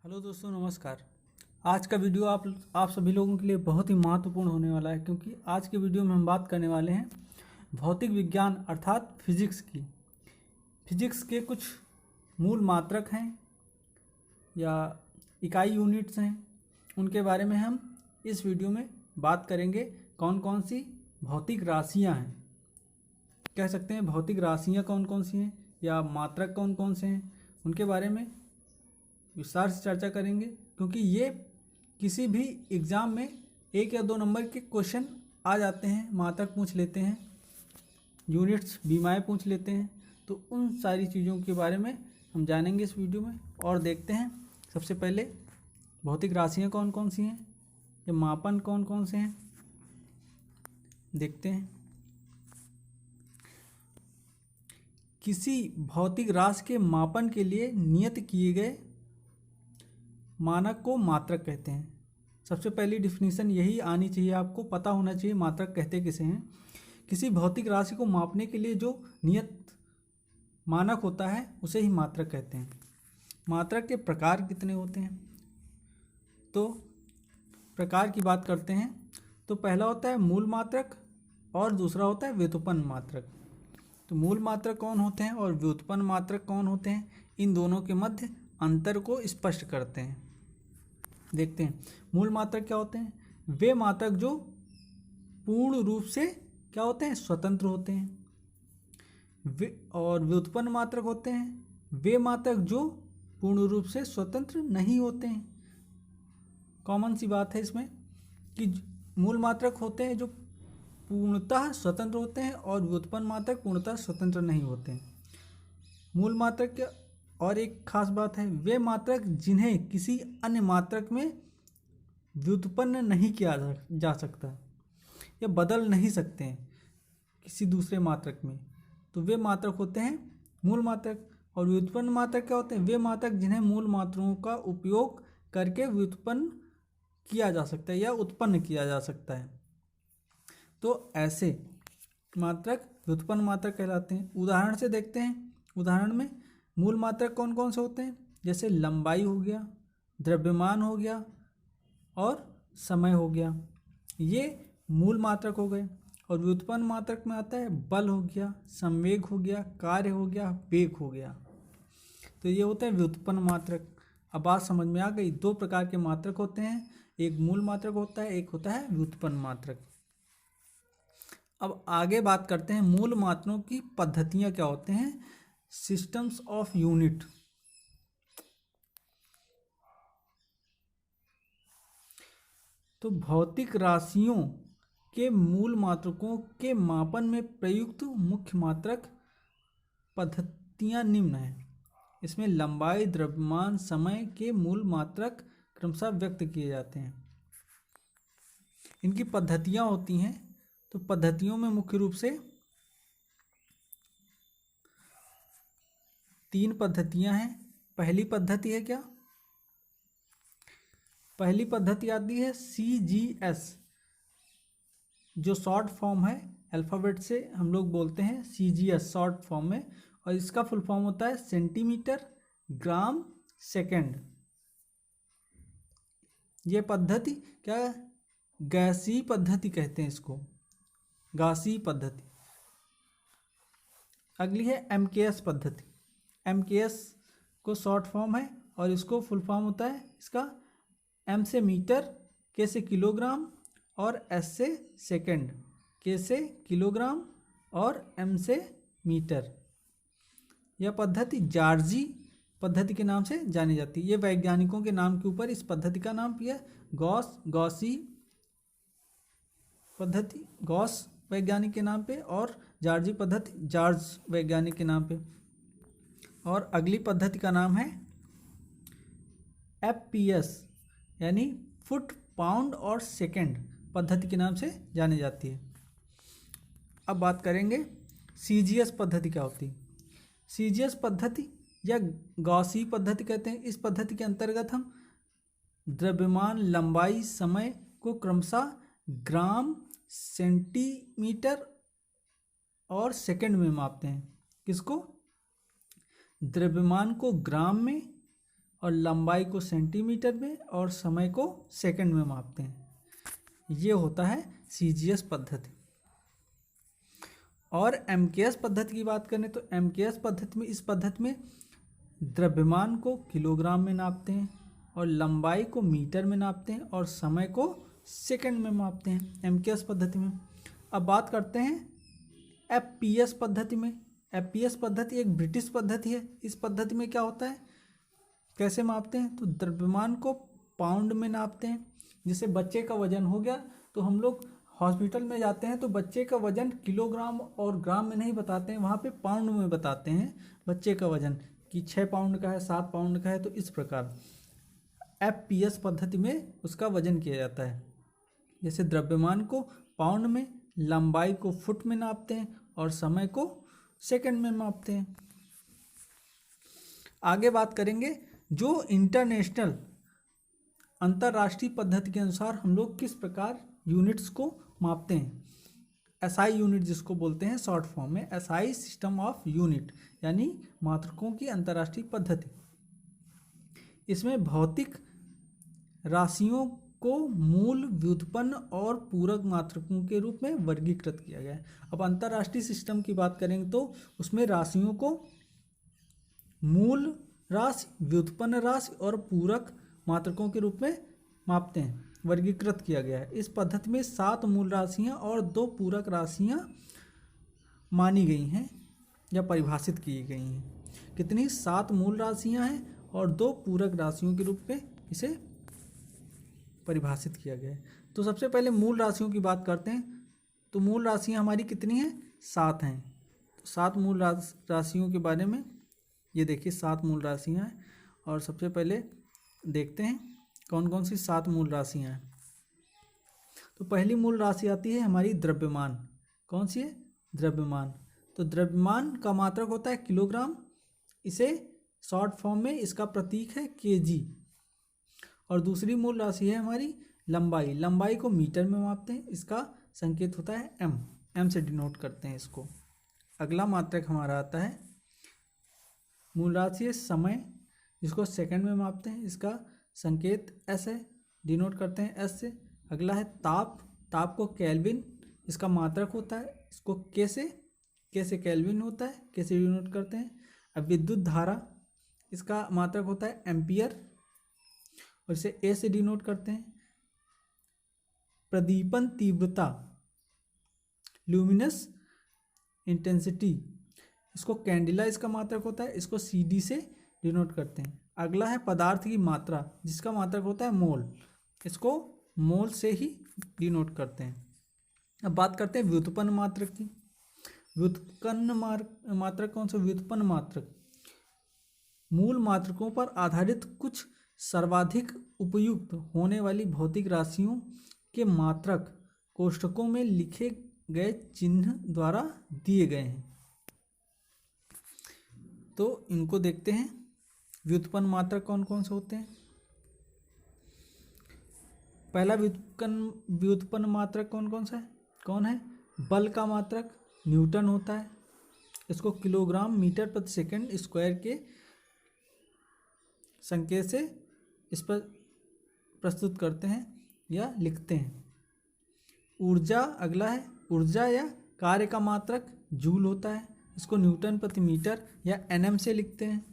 Hello दोस्तों, नमस्कार। आज का वीडियो आप सभी लोगों के लिए बहुत ही महत्वपूर्ण होने वाला है, क्योंकि आज के वीडियो में हम बात करने वाले हैं भौतिक विज्ञान अर्थात फिजिक्स की। फिजिक्स के कुछ मूल मात्रक हैं या इकाई यूनिट्स हैं, उनके बारे में हम इस वीडियो में बात करेंगे। कौन कौन सी भौतिक राशियाँ हैं, कह सकते हैं भौतिक राशियाँ कौन कौन सी हैं, या मात्रक कौन कौन से हैं, उनके बारे में विस्तार से चर्चा करेंगे। क्योंकि ये किसी भी एग्ज़ाम में 1 या 2 नंबर के क्वेश्चन आ जाते हैं, मात्रक पूछ लेते हैं, यूनिट्स बीमाएँ पूछ लेते हैं। तो उन सारी चीज़ों के बारे में हम जानेंगे इस वीडियो में। और देखते हैं सबसे पहले भौतिक राशियाँ कौन कौन सी हैं, या मापन कौन कौन से हैं, देखते हैं। किसी भौतिक राशि के मापन के लिए नियत किए गए मानक को मात्रक कहते हैं। सबसे पहली डिफिनीशन यही आनी चाहिए, आपको पता होना चाहिए मात्रक कहते किसे हैं। किसी भौतिक राशि को मापने के लिए जो नियत मानक होता है उसे ही मात्रक कहते हैं। मात्रक के प्रकार कितने होते हैं, तो प्रकार की बात करते हैं तो पहला होता है मूल मात्रक और दूसरा होता है व्युत्पन्न मात्रक। तो मूल मात्रक कौन होते हैं और व्युत्पन्न मात्रक कौन होते हैं, इन दोनों के मध्य अंतर को स्पष्ट करते हैं। देखते हैं मूल मात्रक क्या होते हैं। वे मात्रक जो पूर्ण रूप से क्या होते हैं, स्वतंत्र होते हैं। वे और व्युत्पन्न मात्रक होते हैं वे मात्रक जो पूर्ण रूप से स्वतंत्र नहीं होते हैं। कॉमन सी बात है इसमें कि मूल मात्रक होते हैं जो पूर्णतः स्वतंत्र होते हैं और व्युत्पन्न मात्रक पूर्णतः स्वतंत्र नहीं होते हैं। मूल मात्रक के और एक खास बात है, वे मात्रक जिन्हें किसी अन्य मात्रक में व्युत्पन्न नहीं किया जा सकता या बदल नहीं सकते हैं किसी दूसरे मात्रक में, तो वे मात्रक होते हैं मूल मात्रक। और व्युत्पन्न मात्रक क्या होते हैं, वे मात्रक जिन्हें मूल मात्राओं का उपयोग करके व्युत्पन्न किया जा सकता है या उत्पन्न किया जा सकता है, तो ऐसे मात्रक व्युत्पन्न मात्रक कहलाते हैं। उदाहरण से देखते हैं, उदाहरण में मूल मात्रक कौन कौन से होते हैं, जैसे लंबाई हो गया, द्रव्यमान हो गया और समय हो गया, ये मूल मात्रक हो गए। और व्युत्पन्न मात्रक में आता है बल हो गया, संवेग हो गया, कार्य हो गया, वेग हो गया, तो ये होता है व्युत्पन्न मात्रक। अब बात समझ में आ गई। 2 प्रकार के मात्रक होते हैं, एक मूल मात्रक होता है, एक होता है व्युत्पन्न मात्रक। अब आगे बात करते हैं मूल मात्रों की पद्धतियाँ क्या होते हैं, सिस्टम्स ऑफ यूनिट। तो भौतिक राशियों के मूल मात्रकों के मापन में प्रयुक्त मुख्य मात्रक पद्धतियाँ निम्न हैं। इसमें लंबाई, द्रव्यमान, समय के मूल मात्रक क्रमशः व्यक्त किए जाते हैं। इनकी पद्धतियाँ होती हैं, तो पद्धतियों में मुख्य रूप से 3 पद्धतियाँ हैं। पहली पद्धति है क्या, पहली पद्धति आती है CGS, जो शॉर्ट फॉर्म है, अल्फ़ाबेट से हम लोग बोलते हैं CGS शॉर्ट फॉर्म में, और इसका फुल फॉर्म होता है सेंटीमीटर ग्राम सेकंड। ये पद्धति क्या है, गैसीय पद्धति कहते हैं इसको, गैसीय पद्धति। अगली है MKS पद्धति। MKS को शॉर्ट फॉर्म है और इसको फुल फॉर्म होता है इसका M से मीटर, K से किलोग्राम और S से सेकंड, K से किलोग्राम और M से मीटर। यह पद्धति जार्जी पद्धति के नाम से जानी जाती है। ये वैज्ञानिकों के नाम के ऊपर इस पद्धति का नाम किया गॉसी पद्धति, गॉस वैज्ञानिक के नाम पे, और जार्जी पद्धति जॉर्ज वैज्ञानिक के नाम पे। और अगली पद्धति का नाम है FPS, यानी फुट, पाउंड और सेकंड पद्धति के नाम से जानी जाती है। अब बात करेंगे CGS पद्धति क्या होती है। CGS पद्धति या गॉसी पद्धति कहते हैं। इस पद्धति के अंतर्गत हम द्रव्यमान, लंबाई, समय को क्रमशः ग्राम, सेंटीमीटर और सेकंड में मापते हैं। किसको, द्रव्यमान को ग्राम में और लंबाई को सेंटीमीटर में और समय को सेकंड में मापते हैं। ये होता है सीजीएस पद्धति। और एमकेएस पद्धति की बात करें तो एमकेएस पद्धति में, इस पद्धति में द्रव्यमान को किलोग्राम में नापते हैं और लंबाई को मीटर में नापते हैं और समय को सेकंड में मापते हैं एमकेएस पद्धति में। अब बात करते हैं एफपीएस पद्धति में। एफपीएस पद्धति एक ब्रिटिश पद्धति है। इस पद्धति में क्या होता है, कैसे मापते हैं, तो द्रव्यमान को पाउंड में नापते हैं। जैसे बच्चे का वजन हो गया तो हम लोग हॉस्पिटल में जाते हैं तो बच्चे का वजन किलोग्राम और ग्राम में नहीं बताते हैं, वहाँ पे पाउंड में बताते हैं बच्चे का वजन कि 6 पाउंड का है, 7 पाउंड का है। तो इस प्रकार एफपीएस पद्धति में उसका वजन किया जाता है। जैसे द्रव्यमान को पाउंड में, लंबाई को फुट में नापते हैं और समय को सेकंड में मापते हैं। आगे बात करेंगे जो इंटरनेशनल अंतर्राष्ट्रीय पद्धति के अनुसार हम लोग किस प्रकार यूनिट्स को मापते हैं। एसआई यूनिट जिसको बोलते हैं शॉर्ट फॉर्म में, एसआई सिस्टम ऑफ यूनिट, यानी मात्रकों की अंतर्राष्ट्रीय पद्धति। इसमें भौतिक राशियों को मूल, व्युत्पन्न और पूरक मात्रकों के रूप में वर्गीकृत किया गया है। अब अंतर्राष्ट्रीय सिस्टम की बात करेंगे तो उसमें राशियों को मूल राशि, व्युत्पन्न राशि और पूरक मात्रकों के रूप में मापते हैं, वर्गीकृत किया गया है। इस पद्धति में 7 मूल राशियां और 2 पूरक राशियां मानी गई हैं या परिभाषित की गई हैं। कितनी? 7 मूल राशियां हैं और 2 पूरक राशियों के रूप में इसे परिभाषित किया गया है। तो सबसे पहले मूल राशियों की बात करते हैं। तो मूल राशियां हमारी कितनी हैं? 7 हैं। तो 7 मूल राशियों के बारे में ये देखिए, 7 मूल राशियां हैं। और सबसे पहले देखते हैं कौन कौन सी 7 मूल राशियां हैं। तो पहली मूल राशि आती है हमारी द्रव्यमान। कौन सी है? द्रव्यमान। तो द्रव्यमान का मात्रक होता है किलोग्राम। इसे शॉर्ट फॉर्म में इसका प्रतीक है केजी। और दूसरी मूल राशि है हमारी लंबाई। लंबाई को मीटर में मापते हैं, इसका संकेत होता है एम। एम से डिनोट करते हैं इसको। अगला मात्रक हमारा आता है मूल राशि है समय, जिसको सेकंड में मापते हैं, इसका संकेत एस है, डिनोट करते हैं एस से। अगला है ताप। ताप को केल्विन, इसका मात्रक होता है, इसको के से केल्विन होता है, के से डिनोट करते हैं। अब विद्युत धारा, इसका मात्रक होता है एम्पियर और इसे ए से डिनोट करते हैं। प्रदीपन तीव्रता, ल्यूमिनस इंटेंसिटी, इसको कैंडिला इसका मात्रक होता है, इसको सी डी से डिनोट करते हैं। अगला है पदार्थ की मात्रा, जिसका मात्रक होता है मोल, इसको मोल से ही डिनोट करते हैं। अब बात करते हैं व्युत्पन्न मात्रक की। व्युत्पन्न मात्रक कौन सा? व्युत्पन्न मात्रक मूल मात्रकों पर आधारित कुछ सर्वाधिक उपयुक्त होने वाली भौतिक राशियों के मात्रक कोष्ठकों में लिखे गए चिन्ह द्वारा दिए गए हैं। तो इनको देखते हैं। व्युत्पन्न मात्रक कौन कौन से होते हैं? पहला व्युत्पन्न मात्रक कौन सा है? कौन है? बल का मात्रक न्यूटन होता है, इसको किलोग्राम मीटर प्रति सेकंड स्क्वायर के संकेत से इस पर प्रस्तुत करते हैं या लिखते हैं। ऊर्जा, अगला है ऊर्जा या कार्य का मात्रक जूल होता है, इसको न्यूटन प्रति मीटर या एनएम से लिखते हैं।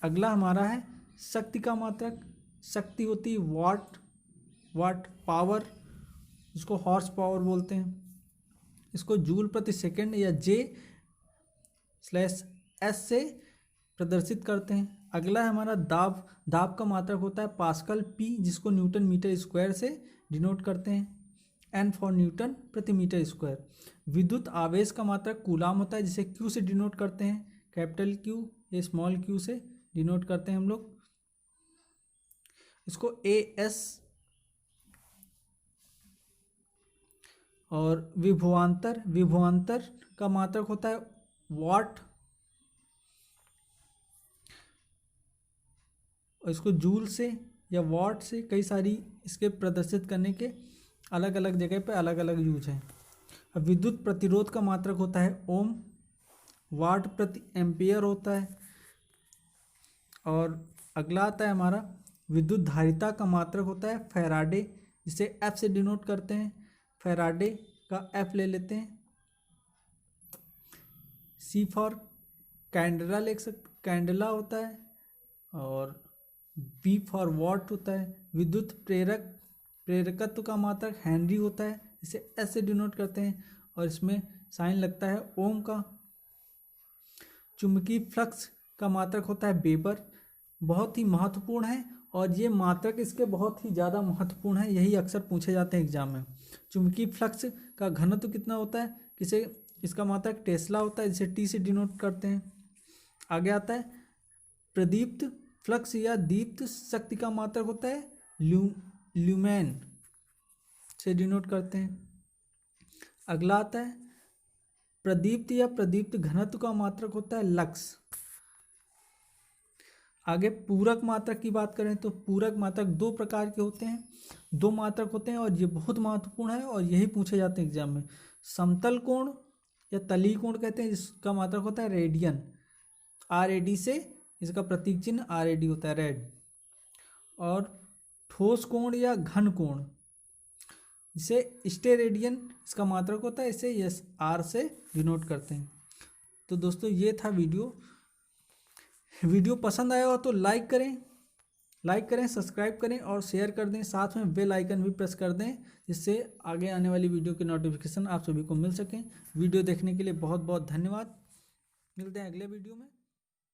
अगला हमारा है शक्ति का मात्रक। शक्ति होती है वाट पावर, इसको हॉर्स पावर बोलते हैं, इसको जूल प्रति सेकंड या J/S से प्रदर्शित करते हैं। अगला है हमारा दाब। दाब का मात्रक होता है पास्कल, P जिसको न्यूटन मीटर स्क्वायर से डिनोट करते हैं, N फॉर न्यूटन प्रति मीटर स्क्वायर। विद्युत आवेश का मात्रक कूलाम होता है, जिसे Q से डिनोट करते हैं, कैपिटल Q या स्मॉल q से डिनोट करते हैं हम लोग, इसको AS। और विभवांतर का मात्रक होता है वाट, और इसको जूल से या वाट से, कई सारी इसके प्रदर्शित करने के अलग अलग जगह पे अलग अलग यूज हैं। अब विद्युत प्रतिरोध का मात्रक होता है ओम, वाट प्रति एम्पियर होता है। और अगला आता है हमारा विद्युत धारिता का मात्रक होता है फैराडे, जिसे एफ से डिनोट करते हैं। फैराडे का एफ ले लेते हैं। सी फॉर कैंडेला कैंडेला होता है। और बी फॉर वॉट होता है। विद्युत प्रेरकत्व का मात्रक हेनरी होता है, इसे एस से डिनोट करते हैं। और इसमें साइन लगता है ओम का। चुंबकीय फ्लक्स का मात्रक होता है वेबर, बहुत ही महत्वपूर्ण है और ये मात्रक इसके बहुत ही ज़्यादा महत्वपूर्ण है, यही अक्सर पूछे जाते हैं एग्जाम में। चुंबकीय फ्लक्स का घनत्व कितना होता है, इसका मात्रक टेस्ला होता है, जिसे टी से डिनोट करते हैं। आगे आता है प्रदीप्त फ्लक्स या दीप्त शक्ति का मात्रक होता है ल्यूमेन से डिनोट करते हैं। अगला आता है प्रदीप्त या प्रदीप्त घनत्व का मात्रक होता है लक्स। आगे पूरक मात्रक की बात करें तो पूरक मात्रक दो प्रकार के होते हैं, दो मात्रक होते हैं और ये बहुत महत्वपूर्ण है और यही पूछे जाते हैं एग्जाम में। समतल कोण या तलीय कोण कहते हैं, जिसका मात्रक होता है रेडियन, RAD से इसका प्रतीक चिन्ह RAD होता है, रेड। और ठोस कोण या घन कोण, जिसे स्टेरेडियन इसका मात्रक होता है, इसे SR से डिनोट करते हैं। तो दोस्तों ये था वीडियो पसंद आया हो तो लाइक करें, सब्सक्राइब करें और शेयर कर दें। साथ में बेल आइकन भी प्रेस कर दें, जिससे आगे आने वाली वीडियो की नोटिफिकेशन आप सभी को मिल सकें। वीडियो देखने के लिए बहुत बहुत धन्यवाद। मिलते हैं अगले वीडियो में।